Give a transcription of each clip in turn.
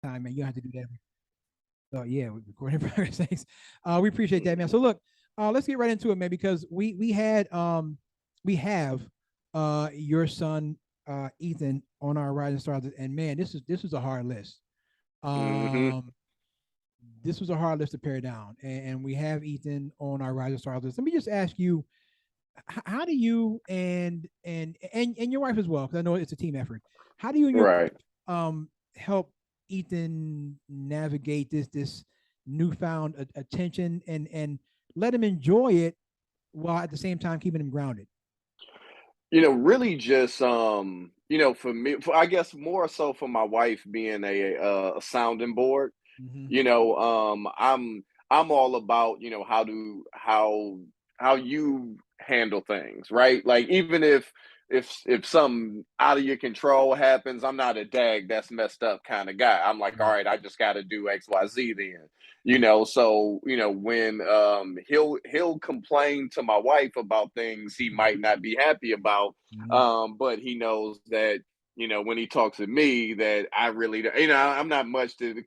time, man. You don't have to do that. So yeah, we're recording progress. Thanks. We appreciate that, man. So look, let's get right into it, man, because we have your son Ethan on our Rising Stars, and man, this is a hard list. Hmm. Um, this was a hard list to pare down, and we have Ethan on our Rising Stars list. Let me just ask you, how do you and your wife as well, because I know it's a team effort. How do you and your Right. help Ethan navigate this newfound attention and let him enjoy it while at the same time keeping him grounded? Really just for me, I guess more so for my wife being a sounding board. Hmm. You know, I'm all about, how you handle things, right? Like even if something out of your control happens, I'm not a dag that's messed up kind of guy. I'm like, all Right, right, I just got to do XYZ then. right. So when he'll complain to my wife about things he might not be happy about, Hmm. but he knows that when he talks to me, that I really, I'm not much to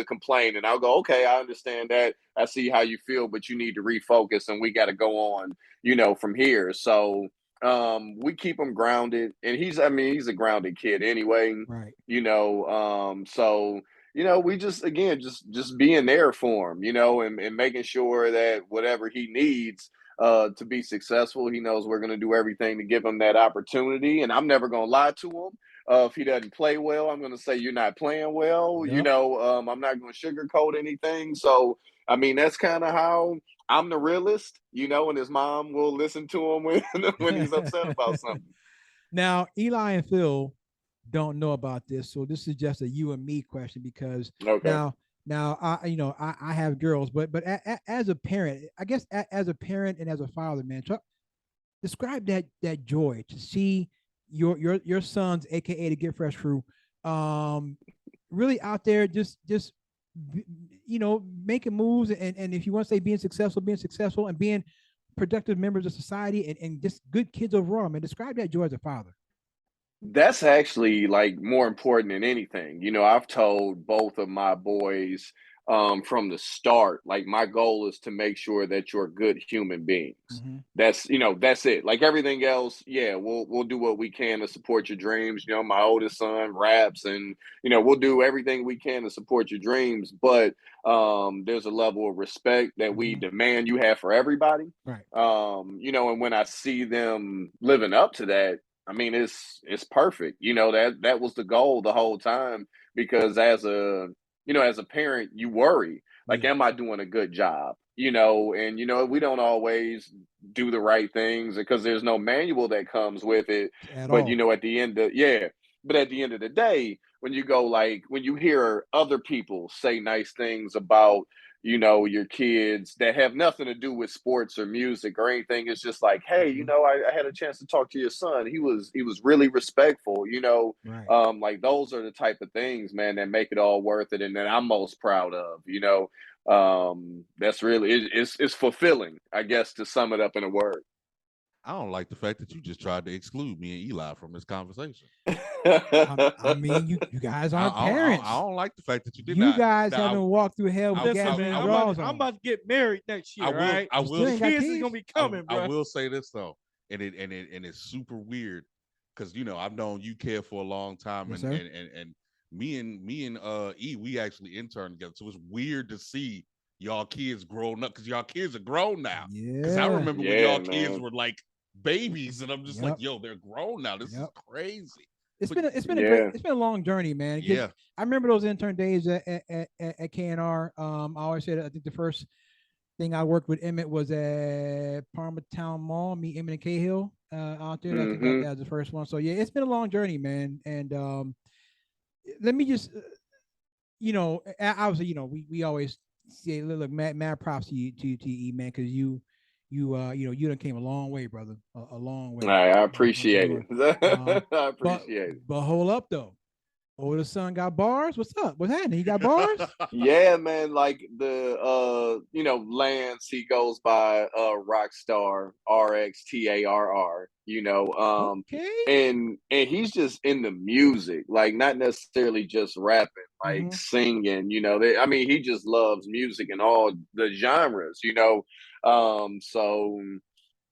complain, and I'll go, okay, I understand that. I see how you feel, but you need to refocus, and we got to go on, from here. So, we keep him grounded, and he's a grounded kid anyway, Right. so. We just again just being there for him, and making sure that whatever he needs to be successful, he knows we're going to do everything to give him that opportunity. And I'm never going to lie to him. If he doesn't play well, I'm going to say you're not playing well. Yep. I'm not going to sugarcoat anything. So, I mean, that's kind of how I'm the realist, and his mom will listen to him when when he's upset about something. Now, Eli and Phil don't know about this, so this is just a you and me question because Okay. now I have girls, but as a parent, I guess as a parent and as a father, man, describe that joy to see your sons, aka the Get Fresh crew, um, really out there just making moves and if you want to say being successful and being productive members of society and just good kids overall, man. Describe that joy as a father. That's actually like more important than anything. I've told both of my boys from the start, like my goal is to make sure that you're good human beings. Mm-hmm. That's it. Like everything else, yeah, we'll do what we can to support your dreams. My oldest son raps, and we'll do everything we can to support your dreams. But there's a level of respect that we Mm-hmm. demand you have for everybody. Right. And when I see them living up to that, I mean, it's perfect. That was the goal the whole time, because as a parent, you worry, like, Yeah. am I doing a good job? And we don't always do the right things because there's no manual that comes with it. At But all. at the end of the day, when you go, like, when you hear other people say nice things about your kids that have nothing to do with sports or music or anything, it's just like, hey, Mm-hmm. I had a chance to talk to your son. He was really respectful. Right. Like, those are the type of things, man, that make it all worth it, and that I'm most proud of. That's really it's fulfilling, I guess, to sum it up in a word. I don't like the fact that you just tried to exclude me and Eli from this conversation. I mean, you guys I, aren't I, I, I parents. don't like the fact that you did You not. guys Now, haven't walked through hell with I, the I, Listen, I, man, gasoline I I'm will. about draws to, I'm on. about to get married next I year. All will. right, I You will. still ain't got kids is kids. gonna be coming, I bro. will say this though, and it's super weird because I've known you care for a long time, Yes, and sir. and and, and me and E, we actually interned together, so it's weird to see y'all kids grown up because y'all kids are grown now. Because I Yeah. remember when Yeah, y'all kids man. were like babies, and I'm just like, Yep. yo, they're grown now. This is Yep. crazy. It's But been a great Yeah. it's been a long journey, man. Because yeah, I remember those intern days at KNR. I always said I think the first thing I worked with Emmett was at Parma Town Mall. Me, Emmett, and Cahill out there. I think that Hmm. that was the first one. So yeah, it's been a long journey, man. And let me just obviously we always say look mad props to you man because you done came a long way, brother, a long way I for appreciate sure. it. Um, I but appreciate it. hold up though. older son got bars. What's up? What's happening? He got bars? Yeah, man. Like Lance, he goes by Rockstar RXTARR. Okay. And he's just in the music, like not necessarily just rapping, like singing. He just loves music and all the genres. So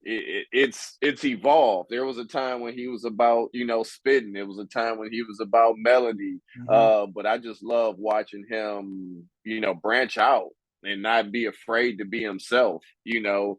it's evolved. There was a time when he was about spitting. There was a time when he was about melody. But I just love watching him branch out and not be afraid to be himself. So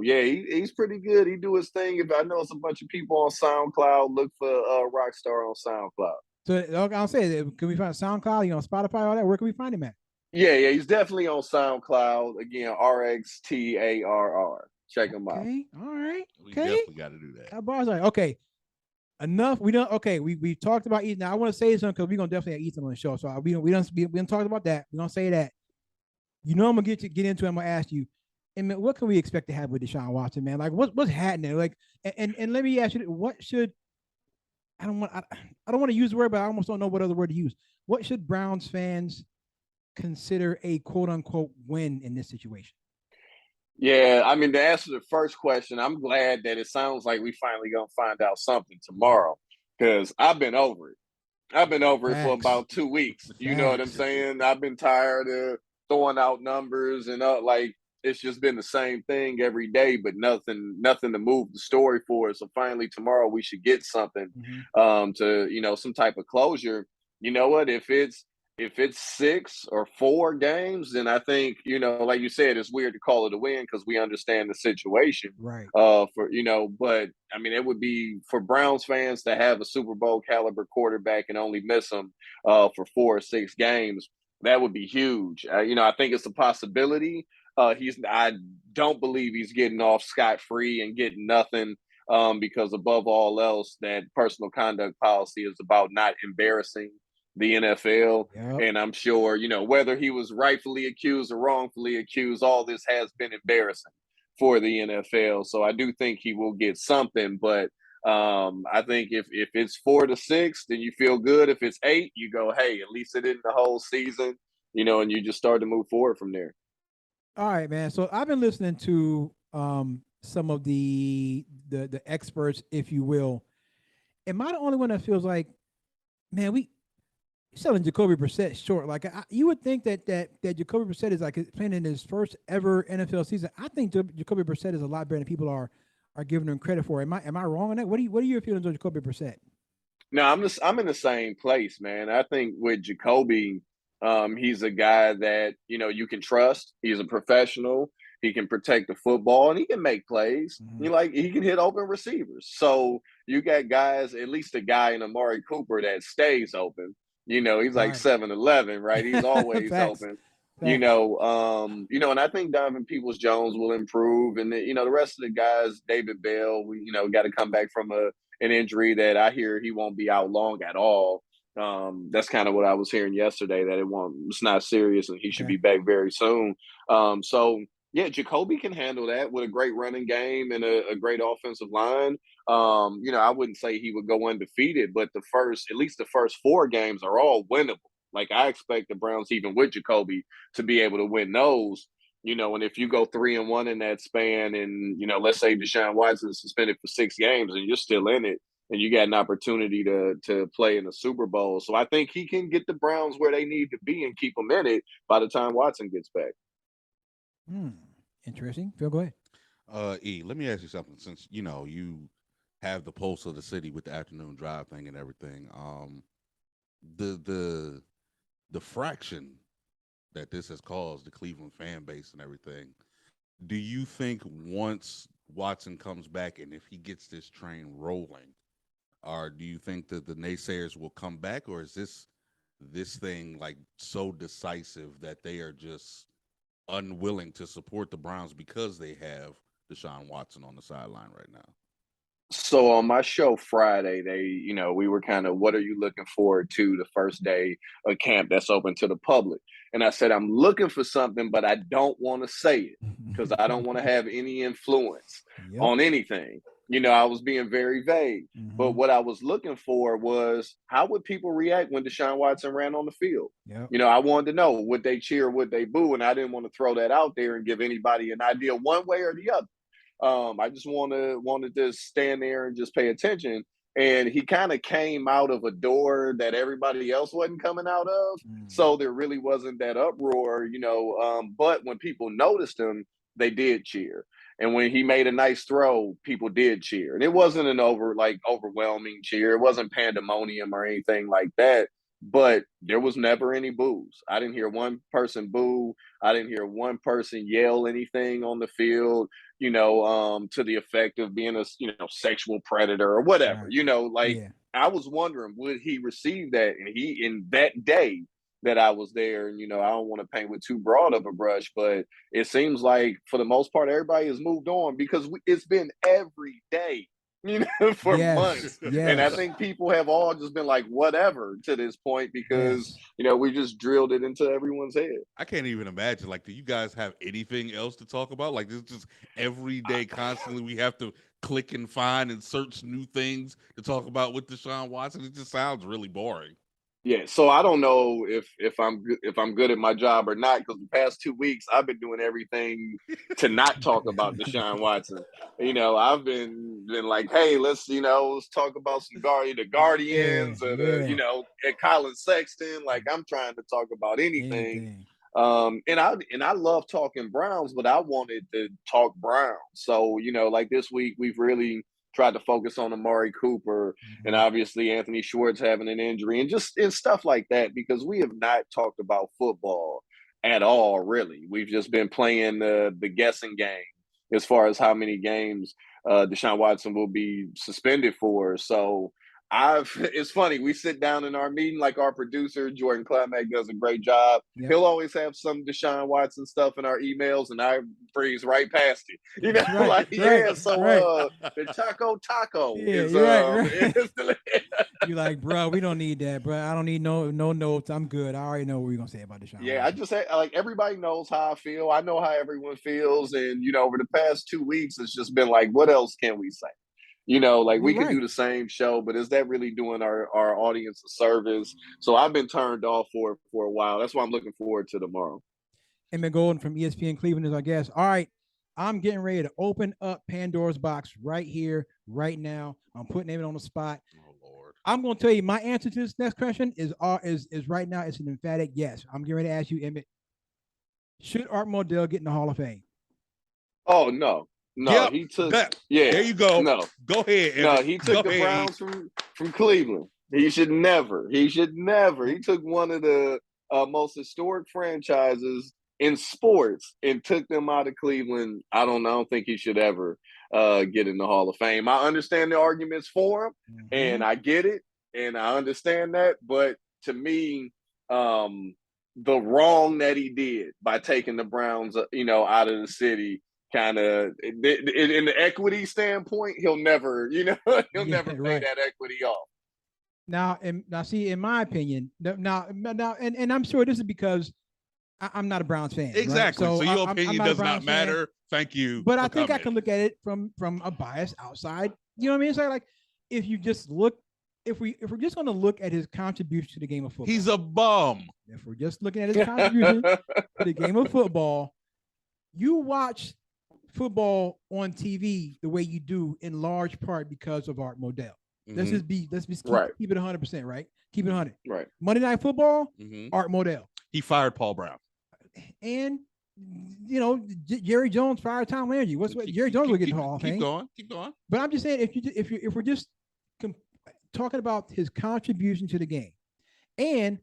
yeah, he's pretty good. He do his thing. If I know it's a bunch of people on SoundCloud, look for Rockstar on SoundCloud. So I'll say, can we find SoundCloud? Spotify, all that. Where can we find him at? Yeah, he's definitely on SoundCloud. Again, RXTARR. Check him out. Okay, all right. We Okay, definitely got to do that. Bars, all right. Okay, enough. We don't. Okay, we talked about Ethan. Now I want to say something because we're gonna definitely have Ethan on the show. So we don't talk about that. We're gonna say that. I'm gonna get into it. I'm gonna ask you, and what can we expect to have with Deshaun Watson, man? Like what's happening? Like, and let me ask you, what should I don't want to use the word, but I almost don't know what other word to use. What should Browns fans consider a quote unquote win in this situation? Yeah, to answer the first question, I'm glad that it sounds like we finally gonna find out something tomorrow, because I've been over it. I've been over it for about 2 weeks. You know what I'm saying? I've been tired of throwing out numbers and it's just been the same thing every day, but nothing to move the story for us. So finally tomorrow we should get something to some type of closure. You know what? If it's 6 or 4 games, then I think, like you said, it's weird to call it a win because we understand the situation. Right. But it would be for Browns fans to have a Super Bowl caliber quarterback and only miss him for 4 or 6 games. That would be huge. I think it's a possibility. I don't believe he's getting off scot-free and getting nothing, because above all else, that personal conduct policy is about not embarrassing the NFL. Yep. And I'm sure, whether he was rightfully accused or wrongfully accused, all this has been embarrassing for the NFL. So I do think he will get something. But I think if it's 4 to 6, then you feel good. If it's 8, you go, hey, at least it didn't the whole season, and you just start to move forward from there. All right, man. So I've been listening to some of the experts, if you will. Am I the only one that feels like, man, we selling Jacoby Brissett short? Like you would think that Jacoby Brissett is like playing in his first ever NFL season. I think Jacoby Brissett is a lot better than people are giving him credit for. Am I wrong on that? What are your feelings on Jacoby Brissett? No, I'm in the same place, man. I think with Jacoby, he's a guy that you can trust. He's a professional. He can protect the football and he can make plays. He can hit open receivers. So you got guys, at least a guy in Amari Cooper that stays open. He's like 7-11, right? He's always open. And I think Donovan Peoples-Jones will improve, and the rest of the guys, David Bell, we got to come back from an injury that I hear he won't be out long at all. That's kind of what I was hearing yesterday, that it's not serious and he should be back very soon. So yeah, Jacoby can handle that with a great running game and a great offensive line. I wouldn't say he would go undefeated, but at least the first 4 games are all winnable. Like I expect the Browns, even with Jacoby, to be able to win those. And if you go 3-1 in that span, and let's say Deshaun Watson is suspended for 6 games, and you're still in it, and you got an opportunity to play in the Super Bowl. So I think he can get the Browns where they need to be and keep them in it by the time Watson gets back. Interesting. Phil, go ahead. E, let me ask you something. Since you have the pulse of the city with the afternoon drive thing and everything, the fraction that this has caused the Cleveland fan base and everything, do you think once Watson comes back and if he gets this train rolling, or do you think that the naysayers will come back, or is this thing like so decisive that they are just unwilling to support the Browns because they have Deshaun Watson on the sideline right now? So on my show Friday, we were kind of, what are you looking forward to the first day of camp that's open to the public? And I said, I'm looking for something, but I don't want to say it because I don't want to have any influence on anything. I was being very vague. But Mm-hmm. what I was looking for was how would people react when Deshaun Watson ran on the field? Yep. I wanted to know, would they cheer, would they boo? And I didn't want to throw that out there and give anybody an idea one way or the other. I just wanted to stand there and just pay attention. And he kind of came out of a door that everybody else wasn't coming out of. Mm. So there really wasn't that uproar. But when people noticed him, they did cheer. And when he made a nice throw, people did cheer. And it wasn't an overwhelming cheer. It wasn't pandemonium or anything like that. But there was never any boos. I didn't hear one person boo. I didn't hear one person yell anything on the field, to the effect of being a sexual predator or whatever. Right. Like Yeah. I was wondering, would he receive that? And he, in that day that I was there, and I don't want to paint with too broad of a brush, but it seems like for the most part, everybody has moved on because it's been every day, for Yes. months. And I Yes. think people have all just been like, whatever to this point because, Yes. we just drilled it into everyone's head. I can't even imagine. Like, do you guys have anything else to talk about? Like, this just every day, constantly, we have to click and find and search new things to talk about with Deshaun Watson. It just sounds really boring. Yeah, so I don't know if I'm good at my job or not because the past 2 weeks I've been doing everything to not talk about Deshaun Watson. I've been like, hey, let's talk about the Yeah. Guardians, or Yeah. at Colin Sexton. Like I'm trying to talk about anything. Anything. And I love talking Browns, but I wanted to talk Browns. So like this week we've really tried to focus on Amari Cooper and Mm-hmm. obviously Anthony Schwartz having an injury and stuff like that because we have not talked about football at all. Really, we've just been playing the guessing game as far as how many games Deshaun Watson will be suspended for. So it's funny. We sit down in our meeting, like our producer Jordan Climack does a great job. Yep. He'll always have some Deshaun Watson stuff in our emails, and I breeze right past it. Right. Like Right. yeah. So Right. the taco Yeah. is You're right. Right. is You're like, bro, we don't need that, bro. I don't need no notes. I'm good. I already know what we're gonna say about Deshaun yeah. I Watson. just say like everybody knows how I feel. I know how everyone feels, and over the past 2 weeks, it's just been like, what else can we say? Like You're we could do right. the same show, but is that really doing our audience a service? So I've been turned off for a while. That's why I'm looking forward to tomorrow. Emmett Golden from ESPN Cleveland is our guest. All right. I'm getting ready to open up Pandora's box right here, right now. I'm putting Emmett on the spot. Oh Lord. I'm going to tell you my answer to this next question is right now. It's an emphatic yes. I'm getting ready to ask you, Emmett. Should Art Modell get in the Hall of Fame? Oh no, Yep. he took There you go. no, Go ahead, no, Emmett. he took the Go ahead. Browns from Cleveland. He should never. He should never. He took one of the most historic franchises in sports and took them out of Cleveland. I don't know. I don't think he should ever get in the Hall of Fame. I understand the arguments for him, Mm-hmm. and I get it, and I understand that. But to me, the wrong that he did by taking the Browns, out of the city kind of in the equity standpoint, he'll never, he'll Yeah, never pay right. that equity off. Now, see, in my opinion, and I'm sure this is because I'm not a Browns fan, right? Exactly. So your I'm opinion not a does not Browns fan, matter. Thank you. but I for think I coming. can look at it from a bias outside. You know what I mean? It's like if you just look, if we're just going to look at his contribution to the game of football, He's a bum. if we're just looking at his contribution to the game of football, you watch football on TV the way you do in large part because of Art Modell. Let's just Right. keep it 100%, right? Keep it 100. Right. Monday Night Football, Art Modell. He fired Paul Brown. And Jerry Jones fired Tom Landry. Jerry Jones will get in the Hall of Fame. Keep going. But I'm just saying, if we're just talking about his contribution to the game, and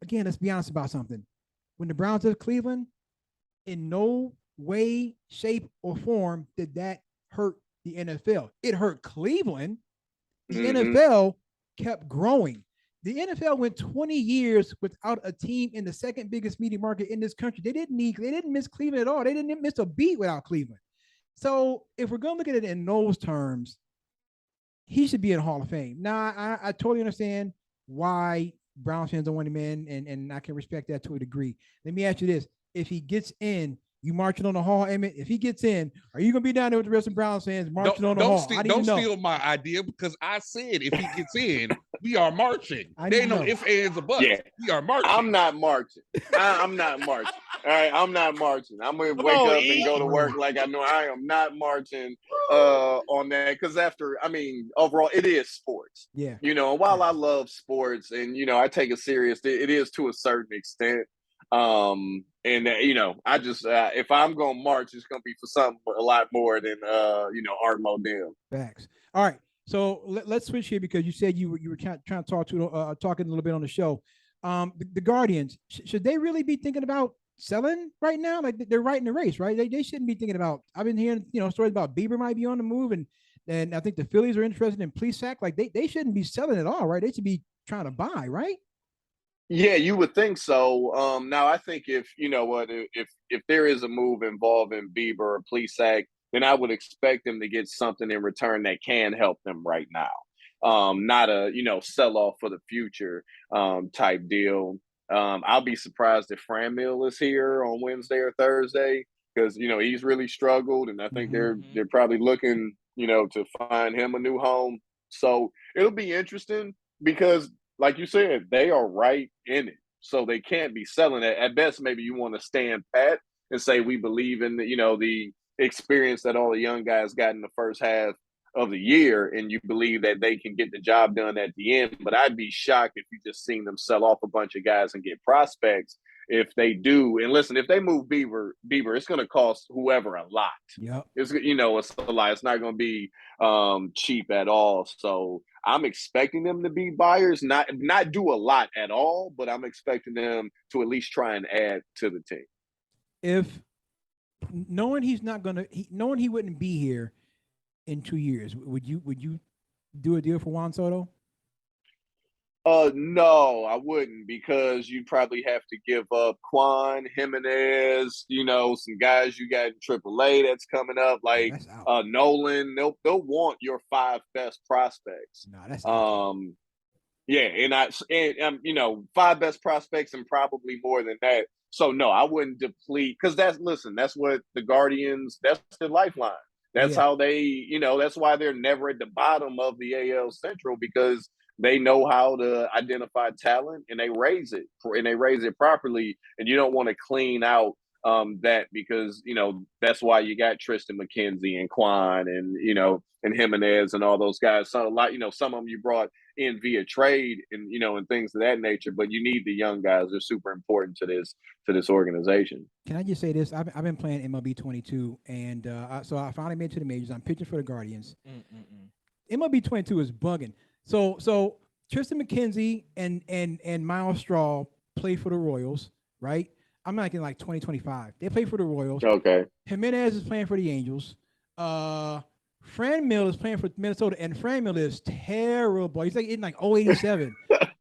again, let's be honest about something. When the Browns left Cleveland, in no way, shape, or form did that hurt the NFL. It hurt Cleveland. The NFL kept growing. The NFL went 20 years without a team in the second biggest media market in this country. They didn't miss Cleveland at all. They didn't miss a beat without Cleveland. So if we're going to look at it in those terms, he should be in Hall of Fame. Now, I totally understand why Browns fans don't want him in, and I can respect that to a degree. Let me ask you this. If he gets in, You marching on the hall, Emmett? If he gets in, are you gonna be down there with the rest of Browns fans marching on the hall? Don't steal my idea, because I said if he gets in, we are marching. There ain't no ifs, ands, or buts. Yeah. We are marching. I'm not marching. I'm not marching. All right, I'm not marching. I'm gonna wake up and go to work like I know. I am not marching on that, because overall it is sports. Yeah. And while I love sports and I take it serious, it is to a certain extent. I just if I'm gonna march, it's gonna be for something a lot more than Art Modell. Facts. All right. So let's switch here, because you said you were trying to talking a little bit on the show. The Guardians, should they really be thinking about selling right now? Like, they're right in the race, right? They shouldn't be thinking about. I've been hearing stories about Bieber might be on the move, and I think the Phillies are interested in Plesac. Like, they shouldn't be selling at all, right? They should be trying to buy, right? Yeah, you would think so. Now I think if there is a move involving Bieber or Plesac, then I would expect them to get something in return that can help them right now. Not a sell off for the future type deal. I'll be surprised if Fran Mill is here on Wednesday or Thursday, because he's really struggled, and I think they're probably looking to find him a new home. So it'll be interesting, because, like you said, they are right in it. So they can't be selling it. At best, maybe you want to stand pat and say we believe in the experience that all the young guys got in the first half of the year, and you believe that they can get the job done at the end. But I'd be shocked if you just seen them sell off a bunch of guys and get prospects. If they do, and listen, if they move Bieber, it's going to cost whoever a lot. Yeah, it's a lot. It's not going to be cheap at all. So I'm expecting them to be buyers, not do a lot at all, but I'm expecting them to at least try and add to the team. If knowing knowing he wouldn't be here in 2 years, would you do a deal for Juan Soto? No, I wouldn't, because you'd probably have to give up Quan, Jimenez, some guys you got in AAA that's coming up, like Nolan. They'll want your 5 best prospects. No, that's out. Yeah, and 5 best prospects and probably more than that. So no, I wouldn't deplete, because that's what the Guardians, that's their lifeline. That's how they, that's why they're never at the bottom of the AL Central, because they know how to identify talent, and they raise it properly. And you don't want to clean out that, because that's why you got Tristan McKenzie and Quan and Jimenez and all those guys. So some of them you brought in via trade and things of that nature. But you need the young guys. They're super important to this organization. Can I just say this? I've been playing MLB 22, and so I finally made it to the majors. I'm pitching for the Guardians. MLB 22 is bugging. So Tristan McKenzie and Miles Straw play for the Royals, right? I'm not in like 2025. They play for the Royals. Okay. Jimenez is playing for the Angels. Fran Mill is playing for Minnesota, and Fran Mill is terrible. He's like in like 087.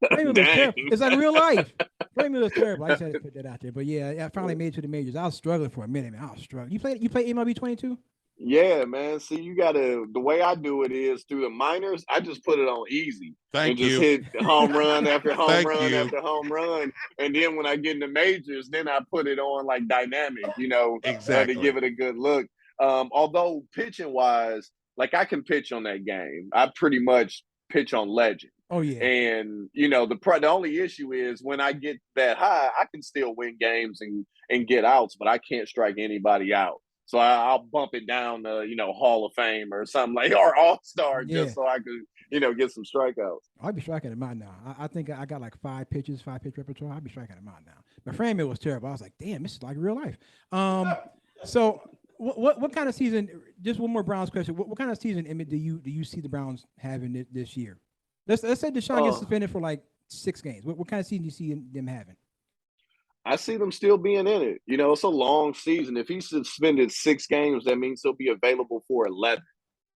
Fran Mill is terrible. It's like real life. Fran Mill is terrible. I just had to put that out there. But yeah, I finally made it to the majors. I was struggling for a minute, man. I was struggling. You play MLB 22? Yeah, man. See, the way I do it is through the minors, I just put it on easy. Thank you. Just hit home run after home run after home run. And then when I get in the majors, then I put it on like dynamic, exactly, to give it a good look. Although pitching wise, like I can pitch on that game. I pretty much pitch on Legend. Oh yeah. And the only issue is when I get that high, I can still win games and get outs, but I can't strike anybody out. So I'll bump it down to, Hall of Fame or something or All-Star, just so I could, get some strikeouts. I'll be striking him out now. I think I got like 5 pitch repertoire. I'll be striking him out now. But Fran Mill was terrible. I was like, damn, this is like real life. So what kind of season? Just one more Browns question. What kind of season, Emmett, do you see the Browns having this year? Let's say Deshaun gets suspended for like 6 games. What kind of season do you see them having? I see them still being in it. It's a long season. If he's suspended 6 games, that means he'll be available for 11.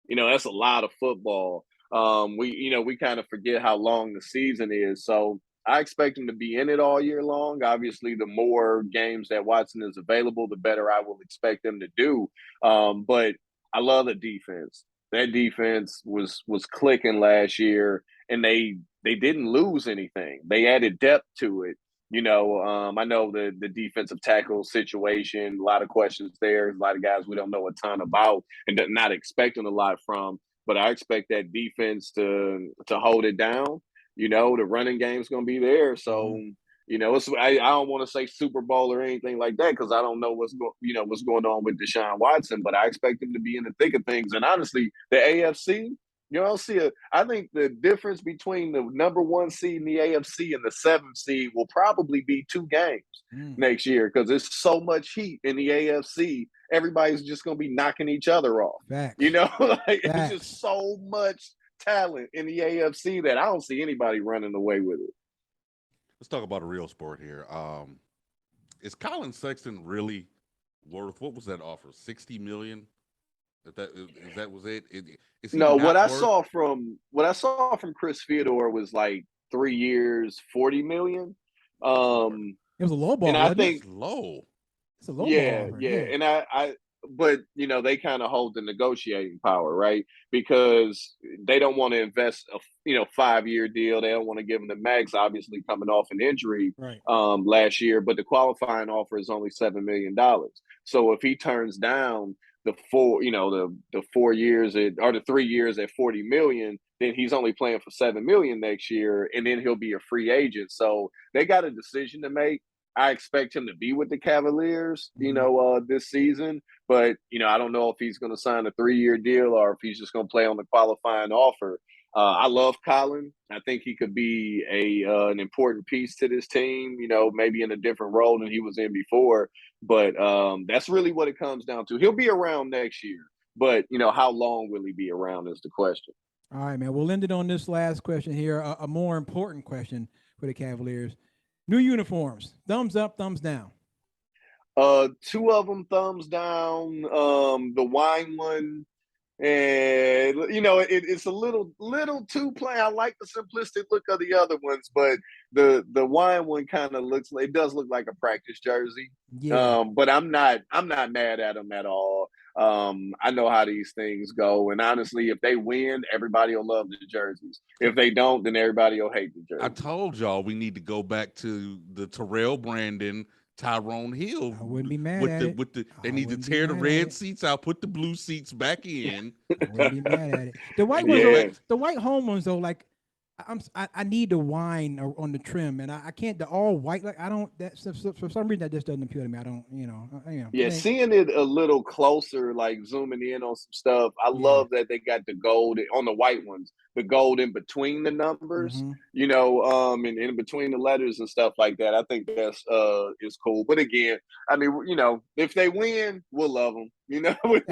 That's a lot of football. We kind of forget how long the season is. So I expect him to be in it all year long. Obviously, the more games that Watson is available, the better I will expect them to do. But I love the defense. That defense was clicking last year, and they didn't lose anything. They added depth to it. I know the defensive tackle situation, a lot of questions there, a lot of guys we don't know a ton about and not expecting a lot from. But I expect that defense to hold it down. The running game's going to be there, so I don't want to say Super Bowl or anything like that because I don't know what's going on with Deshaun Watson, but I expect him to be in the thick of things. And honestly, the AFC. I think the difference between the number 1 seed in the AFC and the 7th seed will probably be 2 games next year because there's so much heat in the AFC. Everybody's just going to be knocking each other off. Facts. It's just so much talent in the AFC that I don't see anybody running away with it. Let's talk about a real sport here. Is Colin Sexton really worth, what was that offer? $60 million? If that was it? No, what I saw from Chris Theodore was like 3 years, $40 million. It was a low ball. And I think it's low. It's a low ball. Yeah. And but they kind of hold the negotiating power, right? Because they don't want to invest a 5-year deal. They don't want to give him the max, obviously coming off an injury last year. But the qualifying offer is only $7 million. So if he turns down the 4 years or the 3 years at $40 million, then he's only playing for $7 million next year, and then he'll be a free agent. So they got a decision to make. I expect him to be with the Cavaliers, this season. But, I don't know if he's going to sign a 3-year deal or if he's just going to play on the qualifying offer. I love Colin. I think he could be an important piece to this team, maybe in a different role than he was in before. But that's really what it comes down to. He'll be around next year. But, how long will he be around is the question. All right, man. We'll end it on this last question here, a more important question for the Cavaliers. New uniforms, thumbs up, thumbs down. 2 of them thumbs down. The wine one, and it's a little too plain. I like the simplistic look of the other ones, but the wine one kind of does look like a practice jersey. Yeah. But I'm not mad at them at all. I know how these things go, and honestly, if they win, everybody will love the jerseys. If they don't, then everybody will hate the jerseys. I told y'all we need to go back to the Terrell Brandon, Tyrone Hill. I wouldn't be mad at it. They need to tear the red seats out, put the blue seats back in. I wouldn't be mad at it. The white ones, the white home ones though, like I need the wine on the trim, and I can't the all white. Like I don't. That for some reason that just doesn't appeal to me. I don't. Yeah, seeing it a little closer, like zooming in on some stuff. I love that they got the gold on the white ones, the gold in between the numbers. And in between the letters and stuff like that. I think that's is cool. But again, I mean, if they win, we'll love them. We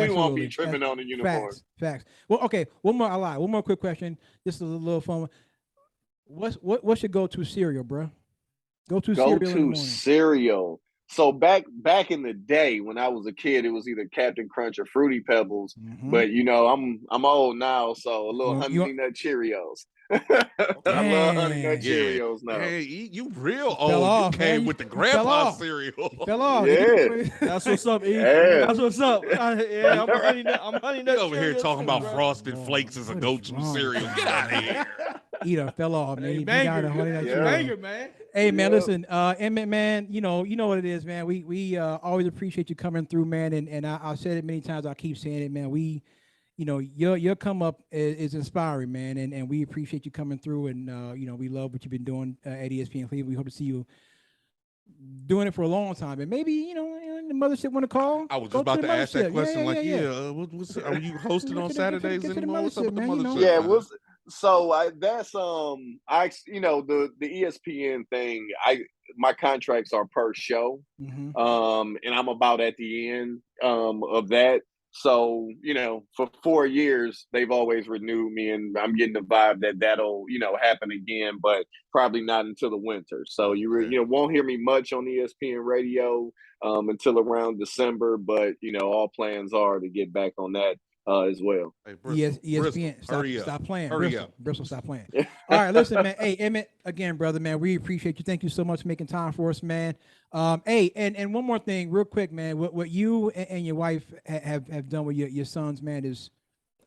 won't be tripping on the uniforms. Facts. Well, okay. One more quick question. Just a little fun. What's your go-to cereal, bro? Go-to cereal. So back in the day when I was a kid, it was either Captain Crunch or Fruity Pebbles. But I'm old now, so a little Honey Nut Cheerios. I love Honey Nut Cheerios now. Hey, you real old. You came with the grandpa cereal. Fell off. Yeah. That's what's up, E. Yeah. That's what's up. I'm Honey Nut over here talking about bro. Frosted Flakes as a go-to cereal. Get out of here. Either fell off, man. Banger, man. Hey, man, listen, Emmett, man, you know what it is, man. We always appreciate you coming through, man. And I've said it many times. I keep saying it, man. Your come up is inspiring, man. And we appreciate you coming through. And, we love what you've been doing at ESPN Cleveland. We hope to see you doing it for a long time. And maybe, the mothership want to call. I was just about to ask that question. Are you hosting on Saturdays anymore? What's up with the mothership? Yeah, that's the ESPN thing. My contracts are per show, and I'm about at the end of that. So for 4 years they've always renewed me, and I'm getting the vibe that that'll happen again, but probably not until the winter. So you won't hear me much on ESPN radio until around December. But all plans are to get back on that as well. Hey, ESPN, stop playing. Bristol, stop playing. All right, listen, man. Hey, Emmett, again, brother, man, we appreciate you. Thank you so much for making time for us, man. Hey, and one more thing, real quick, man. What you and your wife have done with your sons, man, is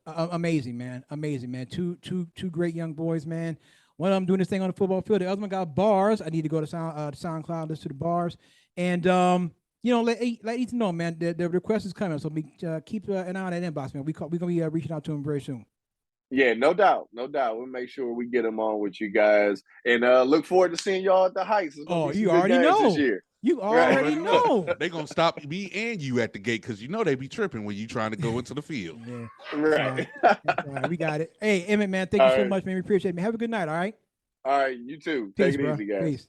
amazing, man. Amazing, man. Two great young boys, man. One of them doing this thing on the football field. The other one got bars. I need to go to SoundCloud, listen to the bars, and let Ethan know, man. The request is coming, so keep an eye on that inbox, man. We're gonna be reaching out to him very soon. Yeah, no doubt. We'll make sure we get them on with you guys, and look forward to seeing y'all at the Heights. It's gonna be some you good already games know. this year. You already know. They're gonna stop me and you at the gate because they be tripping when you trying to go into the field. Yeah. Right. All right, we got it. Hey, Emmett, man, thank you so much, man. We appreciate it. Man. Have a good night. All right. All right, you too. Peace, Take it bro. easy, guys. Peace.